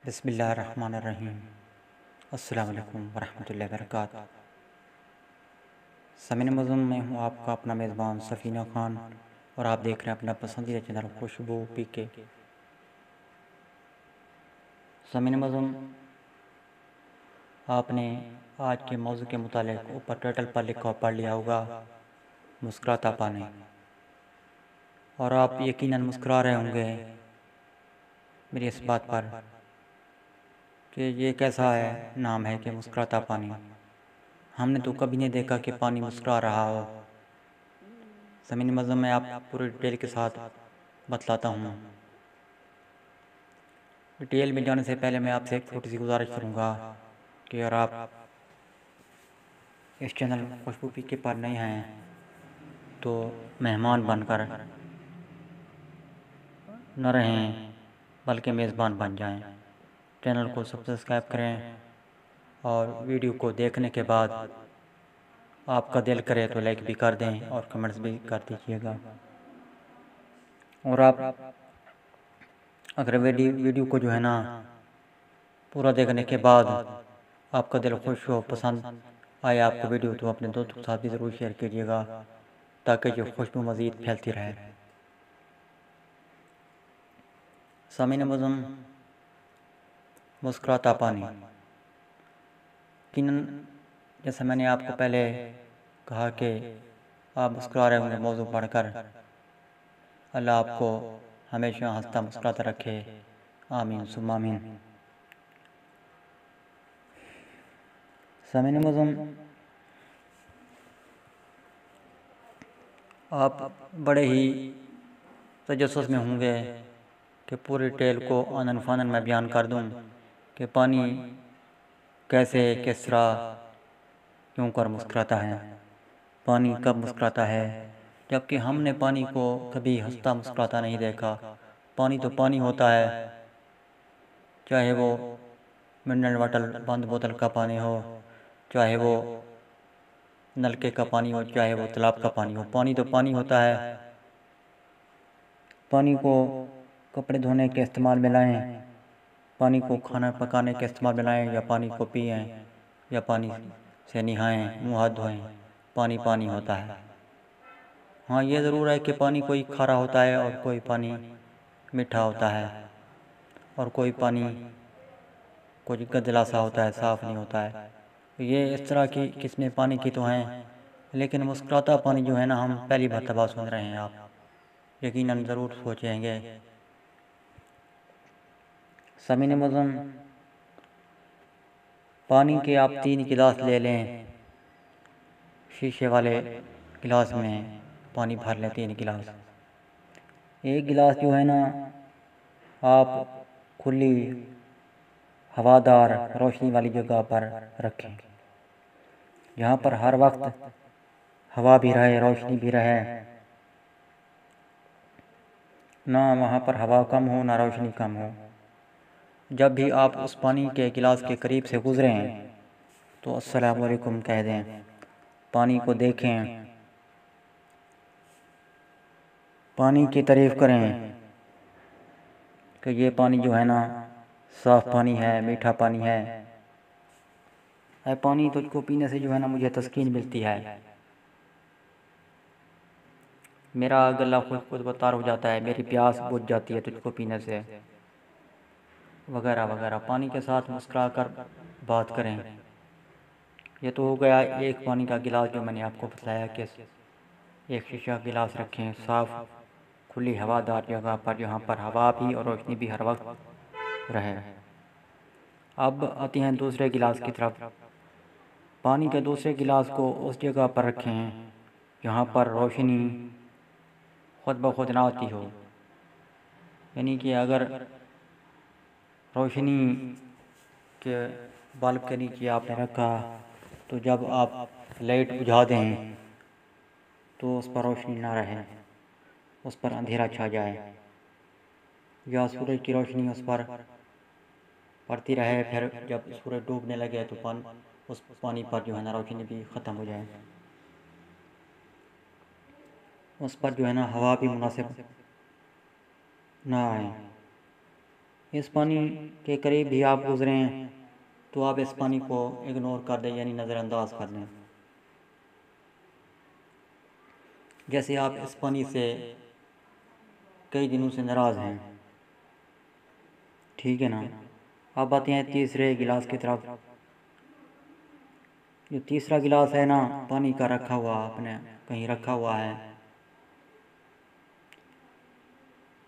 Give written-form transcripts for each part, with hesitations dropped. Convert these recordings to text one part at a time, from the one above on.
بسم اللہ الرحمن الرحیم۔ السلام علیکم ورحمۃ اللہ وبرکاتہ۔ سامعین معزز، میں ہوں آپ کا اپنا میزبان سفینہ خان، اور آپ دیکھ رہے ہیں اپنا پسندیدہ چینل خوشبو پی کے۔ سامعین معزز، آپ نے آج کے موضوع کے متعلق اوپر ٹائٹل پر لکھا پڑھ لیا ہوگا، مسکراتا پانی۔ اور آپ یقیناً مسکرا رہے ہوں گے میری اس بات پر کہ یہ کیسا نام ہے کہ مسکراتا پانی۔ ہم نے تو کبھی نہیں دیکھا کہ پانی مسکرا رہا ہو۔ سامعین معزز، میں آپ پوری ڈیٹیل کے ساتھ بتلاتا ہوں۔ ڈیٹیل میں جانے سے پہلے میں آپ سے ایک چھوٹی سی گزارش کروں گا کہ اگر آپ اس چینل خوشبو پی کے پر نہیں ہیں تو مہمان بن کر نہ رہیں بلکہ میزبان بن جائیں۔ چینل کو سبسکرائب کریں اور ویڈیو کو دیکھنے کے بعد آپ کا دل کرے تو لائک بھی کر دیں اور کمنٹس بھی کر دیجیے گا۔ اور آپ اگر ویڈیو کو جو ہے نا پورا دیکھنے کے بعد آپ کا دل خوش ہو، پسند آئے آپ کو ویڈیو، تو اپنے دوستوں کے ساتھ بھی ضرور شیئر کیجیے گا تاکہ جو خوشبو مزید پھیلتی رہے۔ سامعین معزز، مسکراتا پانی، یقیناً جیسا میں نے آپ کو پہلے کہا کہ آپ مسکرا رہے ہوں گے موضوع پڑھ کر۔ اللہ آپ کو ہمیشہ ہنستا مسکراتا رکھے، آمین ثم آمین۔ سامعین معزز، آپ بڑے ہی تجسس میں ہوں گے کہ پوری ڈیٹیل کو آنن فانن میں بیان کر دوں کہ پانی کیسے، کس طرح، کیوں کر مسکراتا ہے، پانی کب مسکراتا ہے، جبکہ ہم نے پانی کو کبھی ہنستا مسکراتا نہیں دیکھا۔ پانی تو پانی ہوتا ہے، چاہے وہ منرل واٹر بند بوتل کا پانی ہو، چاہے وہ نلکے کا پانی ہو، چاہے وہ تالاب کا پانی ہو، پانی تو پانی ہوتا ہے۔ پانی کو کپڑے دھونے کے استعمال میں لائیں، پانی کو کھانا پکانے کے استعمال میں لائیں، یا پانی کو پئیں، یا پانی سے نہائیں، منہ ہاتھ دھوئیں، پانی پانی ہوتا ہے۔ ہاں یہ ضرور ہے کہ پانی کوئی کھارا ہوتا ہے اور کوئی پانی میٹھا ہوتا ہے، اور کوئی پانی کچھ گدلا سا ہوتا ہے، صاف نہیں ہوتا ہے۔ یہ اس طرح کی قسمیں پانی کی تو ہیں، لیکن مسکراتا پانی جو ہے نا ہم پہلی مرتبہ سن رہے ہیں۔ آپ یقیناً ضرور سوچیں گے۔ سامعین معزز، پانی کے آپ 3 گلاس لے لیں، شیشے والے گلاس میں پانی بھر لیں 3 گلاس۔ ایک گلاس جو ہے نا آپ کھلی ہوادار روشنی والی جگہ پر رکھیں، جہاں پر ہر وقت ہوا بھی رہے، روشنی بھی رہے، نہ وہاں پر ہوا کم ہو نہ روشنی کم ہو۔ جب بھی آپ اس پانی کے گلاس کے قریب سے گزریں تو السلام علیکم کہہ دیں، پانی کو دیکھیں، پانی کی تعریف کریں کہ یہ پانی جو ہے نا صاف پانی ہے، میٹھا پانی ہے۔ اے پانی، تجھ کو پینے سے جو ہے نا مجھے تسکین ملتی ہے، میرا گلا خود بتار ہو جاتا ہے، میری پیاس بجھ جاتی ہے تجھ کو پینے سے، وغیرہ وغیرہ۔ پانی کے ساتھ مسکرا کر بات کریں۔ یہ تو ہو گیا ایک پانی کا گلاس جو میں نے آپ کو بتلایا کہ ایک شیشہ گلاس رکھیں صاف کھلی ہوادار جگہ پر، جہاں پر ہوا بھی اور روشنی بھی ہر وقت رہے۔ اب آتے ہیں دوسرے گلاس کی طرف۔ پانی کے دوسرے گلاس کو اس جگہ پر رکھیں جہاں پر روشنی خود بخود نہ آتی ہو، یعنی کہ اگر روشنی کے بلب کے نیچے آپ نے رکھا تو جب آپ لائٹ بجھا دیں تو اس پر روشنی نہ رہے، اس پر اندھیرا چھا جائے، یا سورج کی روشنی اس پر پڑتی رہے، پھر جب سورج ڈوبنے لگے تو اس پانی پر جو ہے نا روشنی بھی ختم ہو جائے، اس پر جو ہے نا ہوا بھی مناسب نہ آئے۔ اس پانی کے قریب بھی آپ گزریں تو آپ اس پانی کو اگنور کر دیں، یعنی نظر انداز کر دیں. جیسے آپ اس پانی سے کئی دنوں سے ناراض ہیں، ٹھیک ہے نا. اب آتے ہیں تیسرے گلاس کی طرف. جو تیسرا گلاس ہے نا پانی کا رکھا ہوا، آپ نے کہیں رکھا ہوا ہے،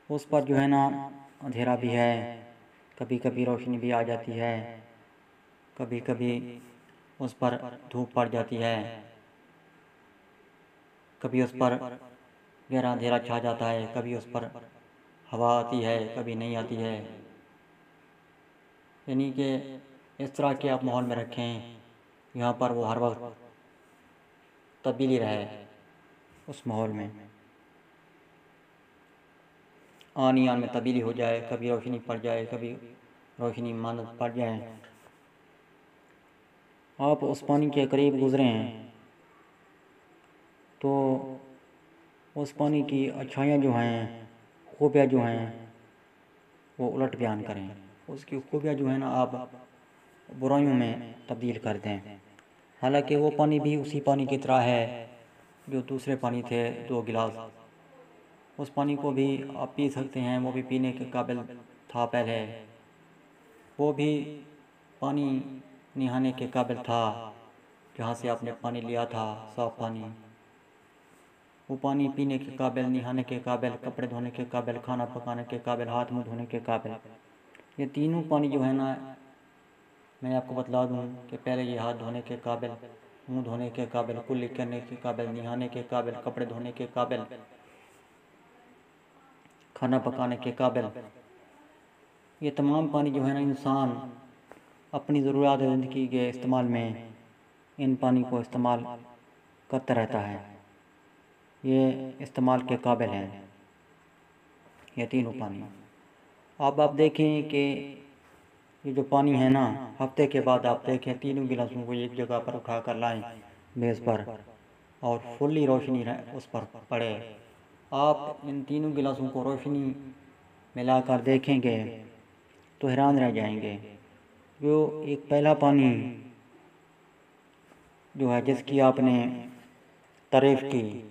اس پر جو ہے نا اندھیرا بھی ہے، کبھی کبھی روشنی بھی آ جاتی ہے، کبھی کبھی اس پر دھوپ پڑ جاتی ہے، کبھی اس پر گہرا اندھیرا چھا جاتا ہے، کبھی اس پر ہوا آتی ہے، کبھی نہیں آتی ہے. یعنی کہ اس طرح کے آپ ماحول میں رکھیں یہاں پر وہ ہر وقت تبدیلی رہے اس ماحول میں، آن میں تبدیلی ہو جائے، کبھی روشنی پڑ جائے، کبھی روشنی ماند پڑ جائے. آپ اس پانی کے قریب گزرے ہیں تو اس پانی کی اچھائیاں جو ہیں، خوبیاں جو ہیں، وہ الٹ بیان کریں. اس کی خوبیاں جو ہیں نا آپ برائیوں میں تبدیل کر دیں. حالانکہ وہ پانی بھی اسی پانی کی طرح ہے جو دوسرے پانی تھے 2 گلاس. اس پانی کو بھی آپ پی سکتے ہیں، وہ بھی پینے کے قابل تھا پہلے، وہ بھی پانی نہانے کے قابل تھا جہاں سے آپ نے پانی لیا تھا، صاف پانی. وہ پانی پینے کے قابل، نہانے کے قابل، کپڑے دھونے کے قابل، کھانا پکانے کے قابل، ہاتھ منہ دھونے کے قابل. یہ تینوں پانی جو ہے نا میں آپ کو بتلا دوں کہ پہلے یہ ہاتھ دھونے کے قابل، منہ دھونے کے قابل، کلی کرنے کے قابل، نہانے کے قابل، کپڑے دھونے کے قابل، کھانا پکانے کے قابل. یہ تمام پانی جو ہے نا انسان اپنی ضروریات زندگی کے استعمال میں ان پانی کو استعمال کرتا رہتا ہے. یہ استعمال کے قابل ہیں یہ تینوں پانی. اب آپ دیکھیں کہ یہ جو پانی ہے نا ہفتے کے بعد آپ دیکھیں تینوں گلاسوں کو ایک جگہ پر اٹھا کر لائیں میز پر اور فلی روشنی اس پر پڑے. آپ ان تینوں گلاسوں کو روشنی ملا کر دیکھیں گے تو حیران رہ جائیں گے. جو ایک پہلا پانی جو ہے جس کی آپ نے تعریف کی،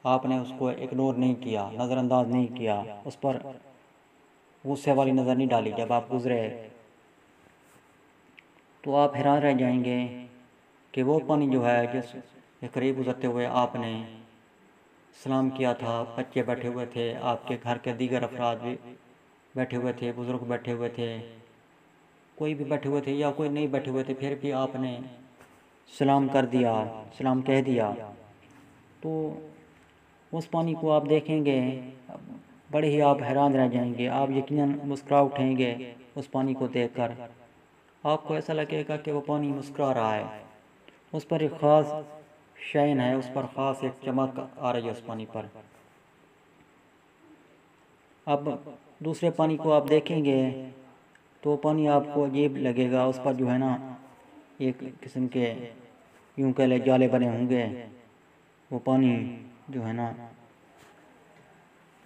آپ نے اس کو اگنور نہیں کیا، نظر انداز نہیں کیا، اس پر غصے والی نظر نہیں ڈالی جب آپ گزرے، تو آپ حیران رہ جائیں گے کہ وہ پانی جو ہے جس کے قریب گزرتے ہوئے آپ نے سلام کیا تھا، بچے بیٹھے ہوئے تھے، آپ کے گھر کے دیگر افراد بھی بیٹھے ہوئے تھے، بزرگ بیٹھے ہوئے تھے، کوئی بھی بیٹھے ہوئے تھے یا کوئی نہیں بیٹھے ہوئے تھے، پھر بھی آپ نے سلام کر دیا، سلام کہہ دیا. تو اس پانی کو آپ دیکھیں گے بڑے ہی آپ حیران رہ جائیں گے. آپ یقیناً مسکرا اٹھیں گے اس پانی کو دیکھ کر. آپ کو ایسا لگے گا کہ وہ پانی مسکرا رہا ہے، اس پر ایک خاص شائن ہے، اس پر خاص ایک چمک آ رہی ہے اس پانی پر. اب دوسرے پانی کو آپ دیکھیں گے تو پانی آپ کو عجیب لگے گا. اس پر جو ہے نا ایک قسم کے یوں کہ لے جالے بنے ہوں گے. وہ پانی جو ہے نا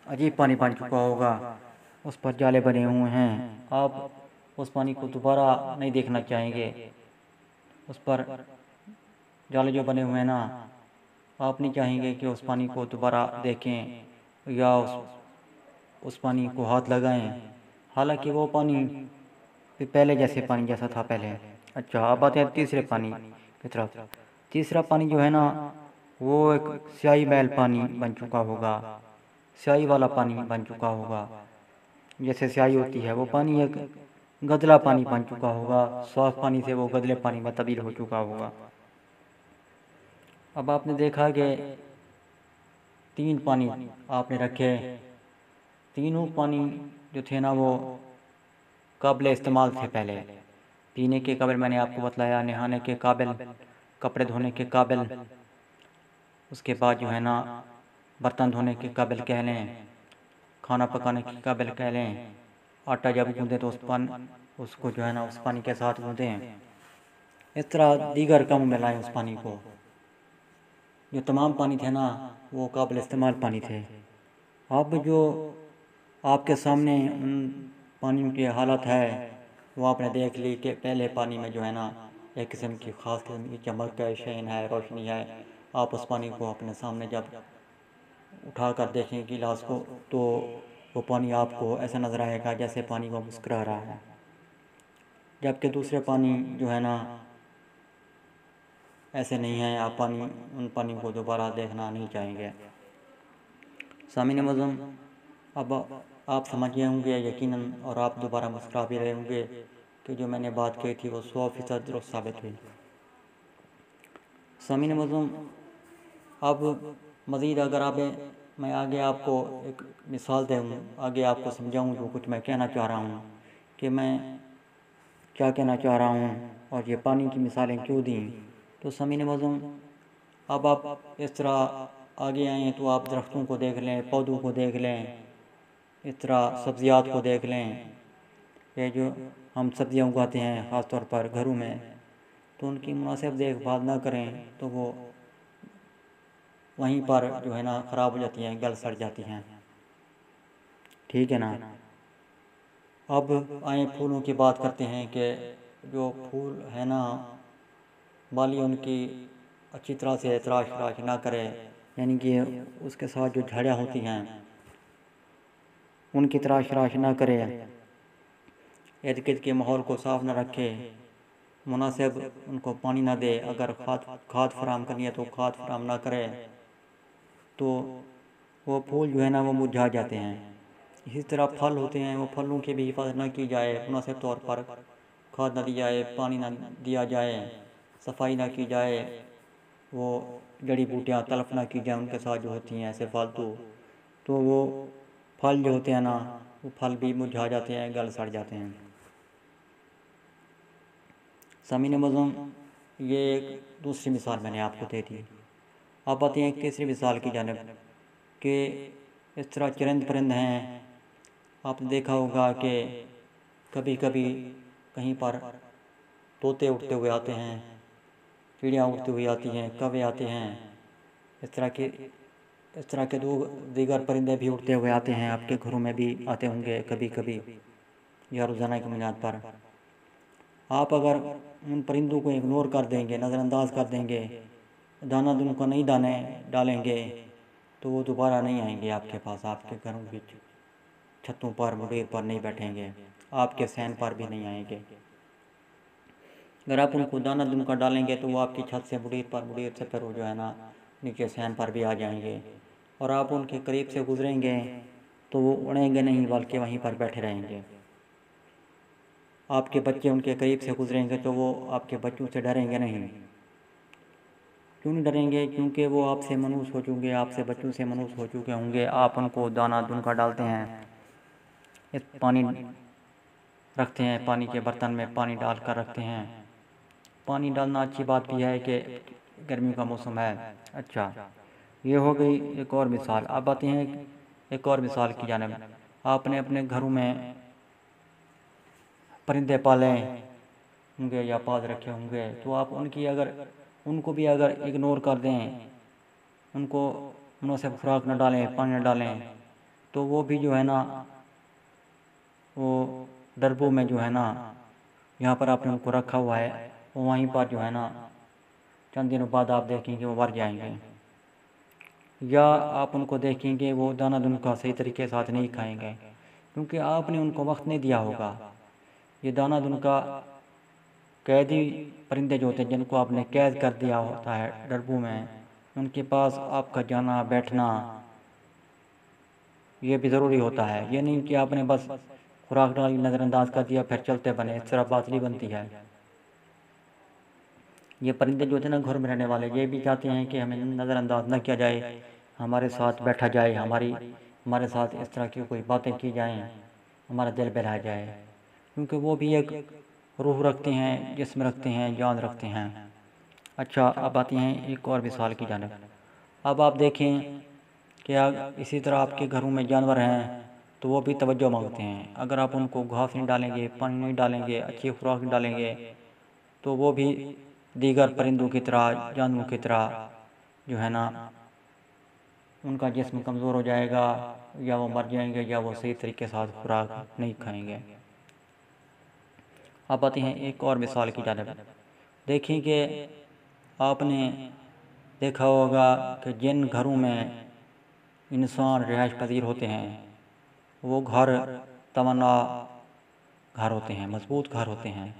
عجیب پانی بن چکا ہوگا، اس پر جالے بنے ہوئے ہیں. آپ اس پانی کو دوبارہ نہیں دیکھنا چاہیں گے. اس پر جالے جو بنے ہوئے ہیں نا آپ نہیں چاہیں گے کہ اس پانی کو دوبارہ دیکھیں یا اس پانی کو ہاتھ لگائیں، حالانکہ وہ پانی پہلے جیسے پانی جیسا تھا پہلے. اچھا اب آتے ہیں تیسرے پانی کی طرف. تیسرا پانی جو ہے نا وہ ایک سیاہی محل پانی بن چکا ہوگا، سیاہی والا پانی بن چکا ہوگا. جیسے سیاہی ہوتی ہے وہ پانی ایک گدلا پانی بن چکا ہوگا، صاف پانی سے وہ گدلے پانی میں تبدیل ہو چکا ہوگا. اب آپ نے دیکھا کہ 3 پانی آپ نے رکھے، تینوں پانی جو تھے نا وہ قابل استعمال تھے. پہلے پینے کے قابل میں نے آپ کو بتلایا، نہانے کے قابل، کپڑے دھونے کے قابل، اس کے بعد جو ہے نا برتن دھونے کے قابل کہہ لیں، کھانا پکانے کے قابل کہہ لیں. آٹا جب گوندیں تو اس کو جو ہے نا اس پانی کے ساتھ گوندیں. اس طرح دیگر کاموں میں لائیں اس پانی کو. جو تمام پانی تھے نا وہ قابل استعمال پانی تھے. اب جو آپ کے سامنے ان پانی کی حالت ہے وہ آپ نے دیکھ لی کہ پہلے پانی میں جو ہے نا ایک قسم کی خاص قسم کی چمک ہے، شائن ہے، روشنی ہے۔ آپ اس پانی کو اپنے سامنے جب اٹھا کر دیکھیں گلاس کو تو وہ پانی آپ کو ایسا نظر آئے گا جیسے پانی وہ مسکرا رہا ہے، جبکہ دوسرے پانی جو ہے نا ایسے نہیں ہیں۔ آپ ان پانی کو دوبارہ دیکھنا نہیں چاہیں گے۔ سامعین معظم، اب آپ سمجھ گئے ہوں گے یقیناً، اور آپ دوبارہ مسکرا بھی رہے ہوں گے کہ جو میں نے بات کی تھی وہ 100% درست ثابت ہوئی۔ سامعین معظم، اب مزید اگر میں آگے آپ کو ایک مثال دوں، آگے آپ کو سمجھاؤں جو کچھ میں کہنا چاہ رہا ہوں کہ میں کیا کہنا چاہ رہا ہوں اور یہ پانی کی مثالیں کیوں دیں، تو سامعین معظم اب آپ اس طرح آگے آئیں تو آپ درختوں کو دیکھ لیں، پودوں کو دیکھ لیں، اس طرح سبزیات کو دیکھ لیں۔ یہ جو ہم سبزیاں اگاتے ہیں خاص طور پر گھروں میں، تو ان کی مناسب دیکھ بھال نہ کریں تو وہ وہیں پر جو ہے نا خراب ہو جاتی ہیں، گل سڑ جاتی ہیں، ٹھیک ہے نا۔ اب آئیں پھولوں کی بات کرتے ہیں کہ جو پھول ہے نا بالی ان کی اچھی طرح سے تراش نہ کرے، یعنی کہ اس کے ساتھ جو جھاڑیاں ہوتی ہیں ان کی تراش نہ کرے، ارد گرد کے ماحول کو صاف نہ رکھے، مناسب ان کو پانی نہ دے، اگر کھاد فراہم کرنی ہے تو کھاد فراہم نہ کرے تو وہ پھول جو ہے نا وہ مرجھا جاتے ہیں۔ اسی طرح پھل ہوتے ہیں، وہ پھلوں کی بھی حفاظت نہ کی جائے، مناسب طور پر کھاد نہ دی جائے، پانی نہ دیا جائے، صفائی نہ کی جائے، وہ جڑی بوٹیاں تلف نہ کی جائیں ان کے ساتھ جو ہوتی ہیں ایسے فالتو، تو وہ پھل جو ہوتے ہیں نا وہ پھل بھی مرجھا جاتے ہیں، گل سڑ جاتے ہیں۔ سامعین معظم، یہ ایک دوسری مثال میں نے آپ کو دے دی۔ اب آتے ہیں ایک تیسری مثال کی جانب کہ اس طرح چرند پرند ہیں۔ آپ نے دیکھا ہوگا کہ کبھی کبھی کہیں پر طوطے اڑتے ہوئے آتے ہیں، چڑیاں اڑتی ہوئی آتی ہیں، کوے آتے ہیں، اس طرح کے دیگر پرندے بھی اڑتے ہوئے آتے ہیں، آپ کے گھروں میں بھی آتے ہوں گے کبھی کبھی یا روزانہ کی بنیاد پر۔ آپ اگر ان پرندوں کو اگنور کر دیں گے، نظر انداز کر دیں گے، دانہ دن کو نہیں دانے ڈالیں گے تو وہ دوبارہ نہیں آئیں گے آپ کے پاس، آپ کے گھروں کی چھتوں پر مڈیر پر نہیں بیٹھیں گے، آپ کے صحن پر بھی نہیں آئیں گے۔ اگر آپ ان کو دانہ دن کا ڈالیں گے تو وہ آپ کی چھت سے مڈیر سے پھر وہ جو ہے نا نیچے صحن پر بھی آ جائیں گے، اور آپ ان کے قریب سے گزریں گے تو وہ اڑیں گے نہیں بلکہ وہیں پر بیٹھے رہیں گے۔ آپ کے بچے ان کے قریب سے گزریں گے تو وہ آپ کے بچوں سے ڈریں گے نہیں۔ کیوں نہیں ڈریں گے؟ کیونکہ وہ آپ سے منحوس ہو چکے، آپ سے بچوں سے منحوس ہو چکے ہوں گے۔ آپ ان کو دانہ دن کا ڈالتے ہیں، پانی رکھتے ہیں، پانی کے برتن میں پانی ڈال کر رکھتے ہیں۔ پانی ڈالنا اچھی بات بھی ہے کہ گرمیوں کا موسم ہے۔ اچھا، یہ ہو گئی ایک اور مثال۔ اب آتے ہیں ایک اور مثال کی جانب۔ آپ نے اپنے گھروں میں پرندے پالے ہوں گے یا پال رکھے ہوں گے، تو آپ ان کو بھی اگر اگنور کر دیں، ان کو مناسب خوراک نہ ڈالیں، پانی نہ ڈالیں، تو وہ بھی جو ہے نا وہ ڈربوں میں جو ہے نا یہاں پر آپ نے ان کو رکھا ہوا ہے، وہ وہیں پر جو ہے نا چند دنوں بعد آپ دیکھیں گے وہ مر جائیں گے، یا آپ ان کو دیکھیں گے وہ دانہ دن کا صحیح طریقے ساتھ نہیں کھائیں گے، کیونکہ آپ نے ان کو وقت نہیں دیا ہوگا۔ یہ دانہ دن کا قیدی پرندے جو ہوتے ہیں جن کو آپ نے قید کر دیا ہوتا ہے ڈربوں میں، ان کے پاس آپ کا جانا بیٹھنا یہ بھی ضروری ہوتا ہے۔ یہ نہیں کہ آپ نے بس خوراک ڈالی نظر انداز کر دیا پھر چلتے بنے، اس طرح بات نہیں بنتی ہے۔ یہ پرندے جو ہوتے ہیں نا گھر میں رہنے والے، یہ بھی چاہتے ہیں کہ ہمیں نظر انداز نہ کیا جائے، ہمارے ساتھ بیٹھا جائے، ہمارے ساتھ اس طرح کی کوئی باتیں کی جائیں، ہمارا دل بہلا جائے، کیونکہ وہ بھی ایک روح رکھتے ہیں، جسم رکھتے ہیں، جان رکھتے ہیں۔ اچھا، اب آتی ہیں ایک اور مثال کی جانب۔ اب آپ دیکھیں کہ اسی طرح آپ کے گھروں میں جانور ہیں تو وہ بھی توجہ مانگتے ہیں۔ اگر آپ ان کو گھاس نہیں ڈالیں گے، پانی نہیں ڈالیں گے، اچھی خوراک نہیں ڈالیں گے تو وہ بھی دیگر پرندوں کی طرح، جانوروں کی طرح جو ہے نا ان کا جسم کمزور ہو جائے گا، یا وہ مر جائیں گے، یا وہ صحیح طریقے سے خوراک نہیں کھائیں گے۔ اب آتے ہیں ایک اور مثال کی جانب۔ دیکھیں کہ آپ نے دیکھا ہوگا کہ جن گھروں میں انسان رہائش پذیر ہوتے ہیں وہ گھر توانا گھر ہوتے ہیں، مضبوط گھر ہوتے ہیں،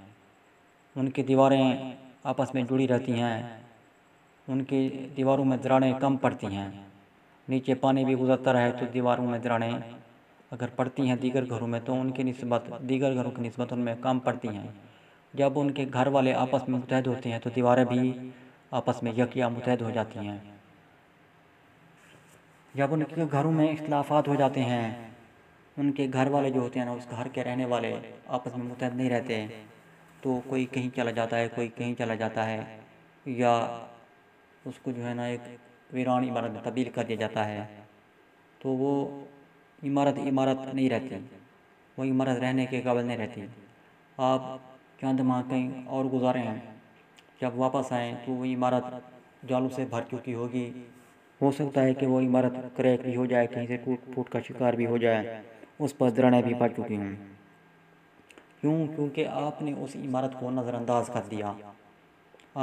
ان کی دیواریں آپس میں جڑی رہتی ہیں، ان کی دیواروں میں دراڑیں کم پڑتی ہیں، نیچے پانی بھی گزرتا رہے تو دیواروں میں دراڑیں اگر پڑتی ہیں دیگر گھروں میں تو ان کی نسبت دیگر گھروں کی نسبت ان میں کم پڑتی ہیں۔ جب ان کے گھر والے آپس میں متحد ہوتے ہیں تو دیواریں بھی آپس میں یکجا متحد ہو جاتی ہیں۔ جب ان کے گھروں میں اختلافات ہو جاتے ہیں، ان کے گھر والے جو ہوتے ہیں نا، اس گھر کے رہنے والے آپس میں متحد نہیں رہتے، تو کوئی کہیں چلا جاتا ہے، کوئی کہیں چلا جاتا ہے، یا اس کو جو ہے نا ایک ویران عمارت میں تبدیل کر دیا جاتا ہے، تو وہ عمارت نہیں رہتی، وہ عمارت رہنے کے قابل نہیں رہتی۔ آپ چند ماہ کہیں اور گزارے ہیں، جب واپس آئیں تو وہ عمارت جالوں سے بھر چکی ہوگی، ہو سکتا ہے کہ وہ عمارت کریک بھی ہو جائے، کہیں سے ٹوٹ پھوٹ کا شکار بھی ہو جائے، اس پر دراڑیں بھی پڑ چکی ہوں۔ کیونکہ آپ نے اس عمارت کو نظر انداز کر دیا،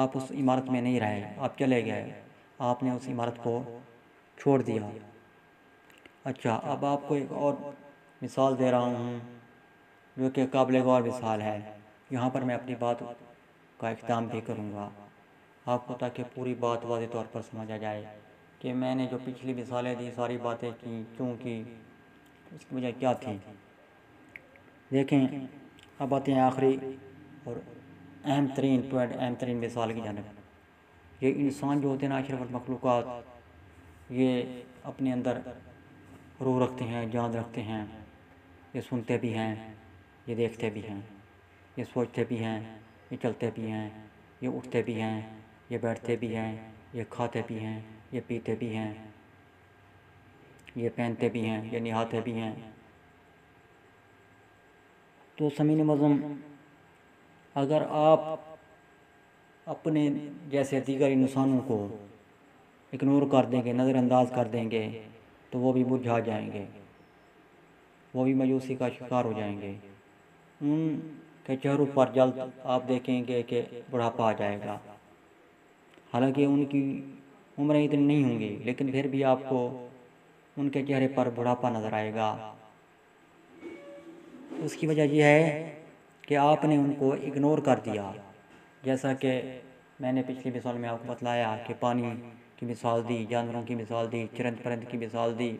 آپ اس عمارت میں نہیں رہے، آپ چلے گئے، آپ نے اس عمارت کو چھوڑ دیا۔ اچھا، اب آپ کو ایک اور مثال دے رہا ہوں جو کہ قابل غور مثال ہے، یہاں پر میں اپنی بات کا اختتام بھی کروں گا آپ کو، تاکہ پوری بات واضح طور پر سمجھا جائے کہ میں نے جو پچھلی مثالیں دی، ساری باتیں کی کیوں کی، اس کی وجہ کیا تھی۔ دیکھیں، اب آتے ہیں آخری اور اہم ترین پوائنٹ، اہم ترین مثال کی جانب۔ یہ انسان جو ہوتے ہیں نا، اشرف المخلوقات، یہ اپنے اندر روح رکھتے ہیں، جان رکھتے ہیں، یہ سنتے بھی ہیں، یہ دیکھتے بھی ہیں، یہ سوچتے بھی ہیں، یہ چلتے بھی ہیں، یہ اٹھتے بھی ہیں، یہ بیٹھتے بھی ہیں، یہ کھاتے بھی ہیں، یہ پیتے بھی ہیں، یہ پہنتے بھی ہیں، یہ نہاتے بھی ہیں۔ تو سامعین معظم، اگر آپ اپنے جیسے دیگر انسانوں کو اگنور کر دیں گے، نظر انداز کر دیں گے، تو وہ بھی مرجھا جائیں گے، وہ بھی مایوسی کا شکار ہو جائیں گے، ان کے چہروں پر جلد آپ دیکھیں گے کہ بڑھاپا آ جائے گا۔ حالانکہ ان کی عمریں اتنی نہیں ہوں گی، لیکن پھر بھی آپ کو ان کے چہرے پر بڑھاپا نظر آئے گا۔ اس کی وجہ یہ ہے کہ آپ نے ان کو اگنور کر دیا۔ جیسا کہ میں نے پچھلی مثال میں آپ کو بتلایا کہ پانی کی مثال دی، جانوروں کی مثال دی، چرند پرند کی مثال دی،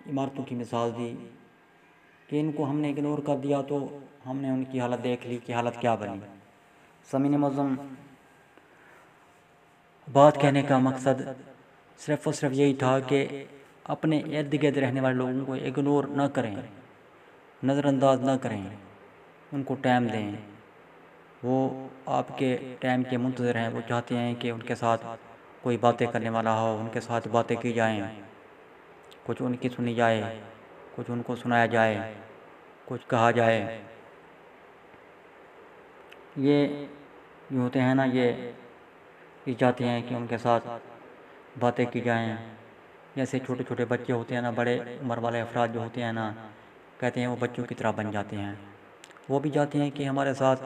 عمارتوں کی مثال دی، کہ ان کو ہم نے اگنور کر دیا تو ہم نے ان کی حالت دیکھ لی کہ حالت کیا بنی۔ سامعین معظم، بات کہنے کا مقصد صرف اور صرف یہی تھا کہ اپنے ارد گرد رہنے والے لوگوں کو اگنور نہ کریں، نظر انداز نہ کریں، ان کو ٹائم دیں۔ وہ آپ کے ٹائم کے منتظر ہیں، وہ چاہتے ہیں کہ ان کے ساتھ کوئی باتیں کرنے والا ہو، ان کے ساتھ باتیں کی جائیں، کچھ ان کی سنی جائے، کچھ ان کو سنایا جائے، کچھ کہا جائے۔ یہ جو ہوتے ہیں نا، یہ چاہتے ہیں کہ ان کے ساتھ باتیں کی جائیں۔ جیسے چھوٹے چھوٹے بچے ہوتے ہیں نا، بڑے عمر والے افراد جو ہوتے ہیں نا، کہتے ہیں وہ بچوں کی طرح بن جاتے ہیں، وہ بھی چاہتے ہیں کہ ہمارے ساتھ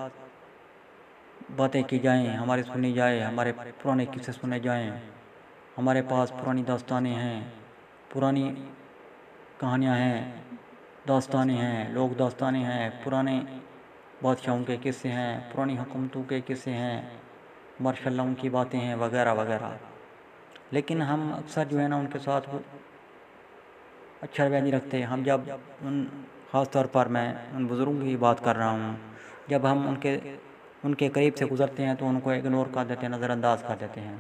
باتیں کی جائیں، ہماری سنی جائے، ہمارے پرانے قصے سنے جائیں، ہمارے پاس پرانی داستانیں ہیں، پرانی کہانیاں ہیں، داستانیں ہیں، لوک داستانیں ہیں، پرانے بادشاہوں کے قصے ہیں، پرانی حکومتوں کے قصے ہیں، ماشاء اللہ ان کی باتیں ہیں، وغیرہ وغیرہ۔ لیکن ہم اکثر جو ہے نا ان کے ساتھ اچھا رویہ نہیں رکھتے۔ ہم جب خاص طور پر میں ان بزرگوں کی بات کر رہا ہوں، جب ہم ان کے قریب سے گزرتے ہیں تو ان کو اگنور کر دیتے ہیں، نظر انداز کر دیتے ہیں۔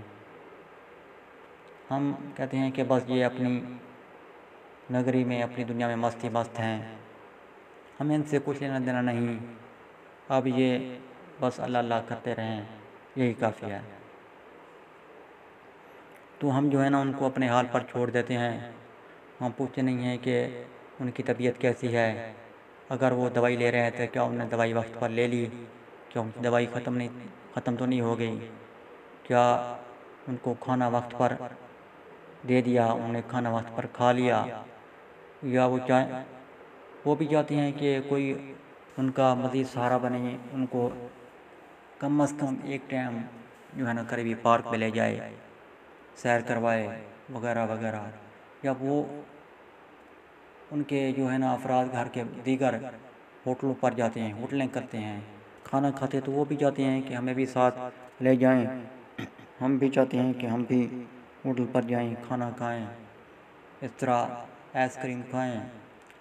ہم کہتے ہیں کہ بس یہ اپنی نگری میں، اپنی دنیا میں مست ہیں، ہمیں ان سے کچھ لینا دینا نہیں، اب یہ بس اللہ اللہ کرتے رہیں، یہی کافی ہے۔ تو ہم جو ہے نا ان کو اپنے حال پر چھوڑ دیتے ہیں، ہم پوچھتے نہیں ہیں کہ ان کی طبیعت کیسی ہے، اگر وہ دوائی لے رہے ہیں تو کیا انہوں نے دوائی وقت پر لے لی، کیا ان کی دوائی ختم تو نہیں ہو گئی، کیا ان کو کھانا وقت پر دے دیا، انہوں نے کھانا وقت پر کھا لیا، یا وہ بھی چاہتے ہیں کہ کوئی ان کا مزید سہارا بنے، ان کو کم از کم ایک ٹائم جو ہے نا قریبی پارک پہ لے جائے، سیر کروائے وغیرہ وغیرہ. جب وہ ان کے جو ہے نا افراد گھر کے دیگر ہوٹلوں پر جاتے ہیں، ہوٹلیں کرتے ہیں، کھانا کھاتے، تو وہ بھی چاہتے ہیں کہ ہمیں بھی ساتھ لے جائیں. ہم بھی چاہتے ہیں کہ ہم بھی ہوٹل پر جائیں، کھانا کھائیں، اس طرح آئس کریم کھائیں.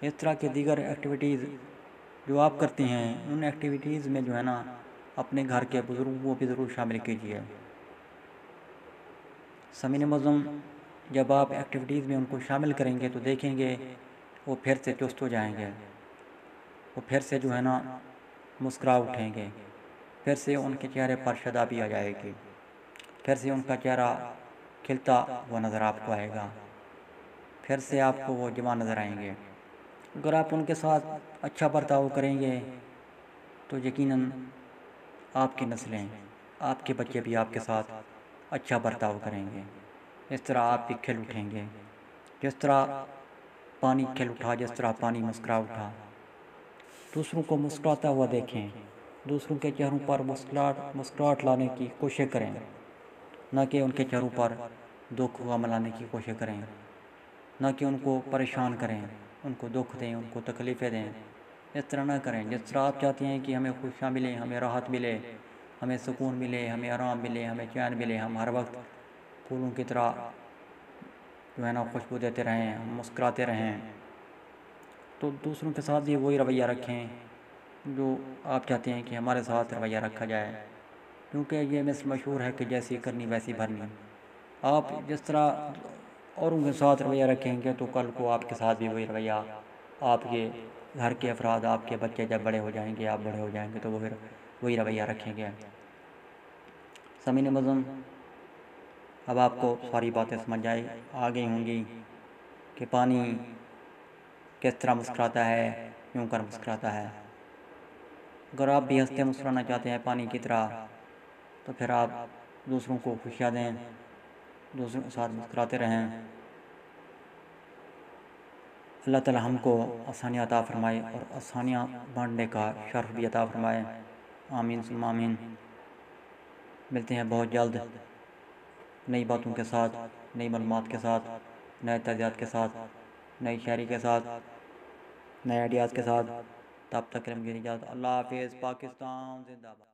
اس طرح کے دیگر ایکٹیویٹیز جو آپ کرتے ہیں، ان ایکٹیویٹیز میں جو ہے نا اپنے گھر کے بزرگوں کو بھی ضرور شامل کیجیے. سامعین معظم، جب آپ ایکٹیویٹیز میں ان کو شامل کریں گے تو دیکھیں گے وہ پھر سے چست ہو جائیں گے، وہ پھر سے جو ہے نا مسکرا اٹھیں گے، پھر سے ان کے چہرے پر شادابی آ جائے گی، پھر سے ان کا چہرہ کھلتا ہوا نظر آپ کو آئے گا، پھر سے آپ کو وہ جوان نظر آئیں گے. اگر آپ ان کے ساتھ اچھا برتاؤ کریں گے تو یقیناً آپ کی نسلیں، آپ کے بچے بھی آپ کے ساتھ اچھا برتاؤ کریں گے. اس طرح آپ بھی کھل اٹھیں گے، جس طرح پانی کھل اٹھا، جس طرح پانی مسکرا اٹھا. دوسروں کو مسکراتا ہوا دیکھیں، دوسروں کے چہروں پر مسکراہٹ لانے کی کوشش کریں، نہ کہ ان کے چہروں پر دکھ غم لانے کی کوشش کریں، نہ کہ ان کو پریشان کریں، ان کو دکھ دیں، ان کو تکلیفیں دیں. اس طرح نہ کریں. جس طرح آپ چاہتے ہیں کہ ہمیں خوشیاں ملیں، ہمیں راحت ملے، ہمیں سکون ملے، ہمیں آرام ملے، ہمیں چین ملے، ہم ہر وقت پھولوں کی طرح جو ہے نا خوشبو دیتے رہیں، ہم مسکراتے رہیں، تو دوسروں کے ساتھ بھی وہی رویہ رکھیں جو آپ چاہتے ہیں کہ ہمارے ساتھ رویہ رکھا جائے. کیونکہ یہ مثل مشہور ہے کہ جیسی کرنی ویسی بھرنی. آپ جس طرح اوروں کے ساتھ رویہ رکھیں گے تو کل کو آپ کے ساتھ بھی وہی رویہ، آپ کے گھر کے افراد، آپ کے بچے جب بڑے ہو جائیں گے، آپ بڑے ہو جائیں گے تو وہ پھر وہی رویہ رکھیں گے. سامعین معظم، اب آپ کو ساری باتیں سمجھ آ گئی ہوں گی کہ پانی کس طرح مسکراتا ہے، یوں کر مسکراتا ہے. اگر آپ بھی ہنستے مسکرانا چاہتے ہیں پانی کی طرح تو پھر آپ دوسروں کو خوشیاں دیں، دوسروں کے ساتھ مسکراتے رہیں. اللہ تعالی ہم کو آسانیاں عطا فرمائے اور آسانیاں بانٹنے کا شرف بھی عطا فرمائے. آمین ثم آمین. ملتے ہیں بہت جلد نئی باتوں کے ساتھ، نئی معلومات کے ساتھ، نئے تجزیات کے ساتھ، نئی شاعری کے ساتھ، نئے آئیڈیاز کے ساتھ. تب تک کے لیے مجھے اجازت. اللہ حافظ. پاکستان زندہ باد.